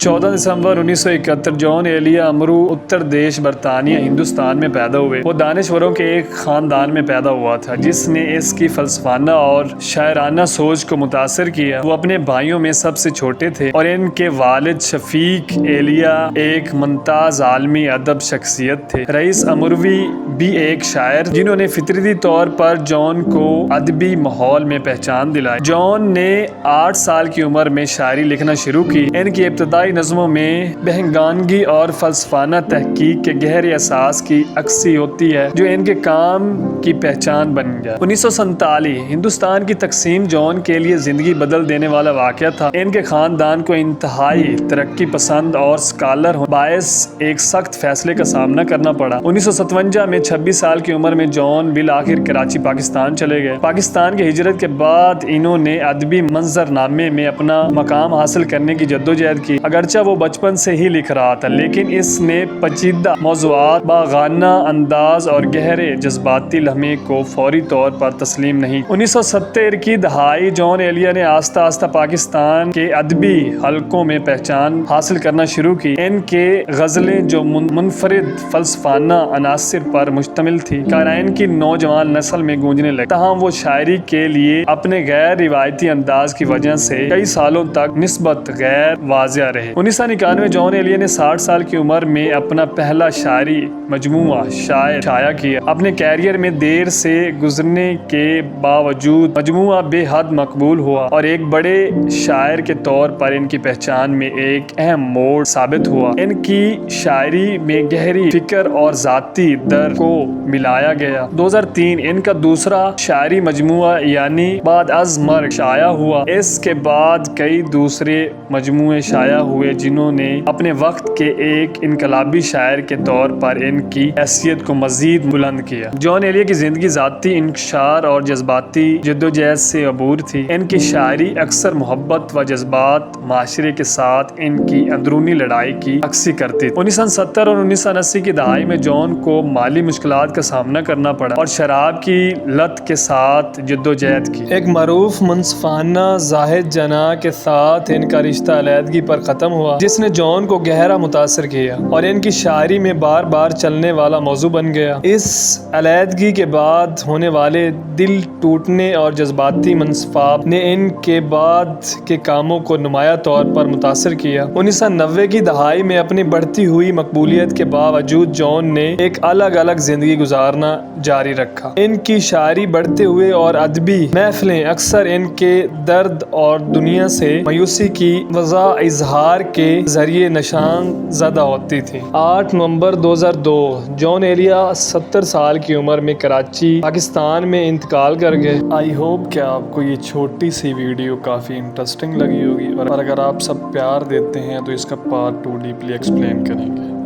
14 दिसंबर 1971 John Elia Amru उत्तर देश बरतानिया हिंदुस्तान में पैदा हुए। वो दानिशवरों के एक खानदान में पैदा हुआ था जिसने इसकी फलसफाना और शायराना सोच को मुतासर किया। वो अपने भाइयों में सबसे छोटे थे और इनके वालिद शफीक एलिया एक मुमताज आलमी अदब शख्सियत थे। रईस अमरवी भी एक शायर जिन्होंने फितरती तौर पर जॉन को अदबी माहौल में पहचान दिलाई। जॉन ने 8 साल की उम्र में शायरी लिखना शुरू की। इनकी इब्तदाई नज़्मों में बहंगानगी और फलसफाना तहकीक के गहरे एहसास की अक्सी होती है जो इनके काम की पहचान बन गया। 1947 हिंदुस्तान की तकसीम जॉन के लिए जिंदगी बदल देने वाला वाक़या था। इनके खानदान को इंतहाई तरक्की पसंद और स्कॉलर बायस एक सख्त फैसले का सामना करना पड़ा। 1957 में 26 साल की उम्र में जॉन बिल आखिर कराची पाकिस्तान चले गए। पाकिस्तान की हिजरत के बाद इन्होंने अदबी मंजरनामे में अपना मकाम हासिल करने की जद्दोजहद की। अगरचा वो बचपन से ही लिख रहा था लेकिन इसने पेचीदा मौज़ूआत बागाना अंदाज और गहरे जज्बाती लम्हे को फौरी तौर पर तस्लीम नहीं। 1970 की दहाई जॉन एलिया ने आस्ता आस्ता पाकिस्तान के अदबी हलकों में पहचान हासिल करना शुरू की। इनके गज़लें जो मुनफरिद फलसफाना अनासिर पर मुश्तमिल थी काराइन की नौजवान नस्ल में गूंजने लगी। तहम वो शायरी के लिए अपने गैर रिवायती अंदाज की वजह से कई सालों तक निस्बत गैर वाज़िया रहे। 1991 जॉन एलिया ने 60 साल की उम्र में अपना पहला शायरी मजमूआ शाया किया। अपने कैरियर में देर से गुजरने के बावजूद मजमूआ बेहद मकबूल हुआ और एक बड़े शायर के तौर पर इनकी पहचान में एक अहम मोड़ साबित हुआ। इनकी शायरी में गहरी फिक्र और जाती दर्द को मिलाया गया। 2003 इनका दूसरा शायरी मजमूआ यानी बाद अज मर्ग शाया हुआ। इसके बाद कई दूसरे मजमूए शाया हुए जिन्होंने अपने वक्त के एक इनकलाबी शायर के तौर पर इनकी हैसियत को मजीद बुलंद किया। जॉन एलिया की जिंदगी जाती इंतशार और जज्बाती जद्दोजहद से अबूर थी। इनकी शायरी अक्सर मोहब्बत व जज्बात माशरे के साथ इनकी अंदरूनी लड़ाई की अक्सी करती थी। 1970 और 1980 की दहाई में जॉन को माली मुश्किलात का सामना करना पड़ा और शराब की लत के साथ जद्दोजहद की। एक मरूफ मुनसफाना जाहिद जना के साथ इनका रिश्ता अलहदगी पर ख़त्म हुआ जिसने जॉन को गहरा मुतासर किया और इनकी शायरी में बार बार चलने वाला मौजू बन गया। इस अलहदगी के बाद होने वाले दिल टूटने और जज्बाती मनसफाब ने इनके बाद के कामों को नुमाया तौर पर मुतासर किया। 1990 की दहाई में अपनी बढ़ती हुई मकबूलियत के बावजूद जॉन ने एक अलग अलग जिंदगी गुजारना जारी रखा। इनकी शायरी बढ़ते हुए और अदबी महफिलें अक्सर इनके दर्द और दुनिया से मायूसी की वज़ा इजहार के जरिए निशान ज़दा होती थी। 8 नवंबर 2002 जॉन एलिया 70 साल की उम्र में कराची पाकिस्तान में इंतकाल कर गए। आई होप कि आपको ये छोटी सी वीडियो काफ़ी इंटरेस्टिंग लगी होगी और अगर आप सब प्यार देते हैं तो इसका पार्ट 2 डीपली एक्सप्लेन करेंगे।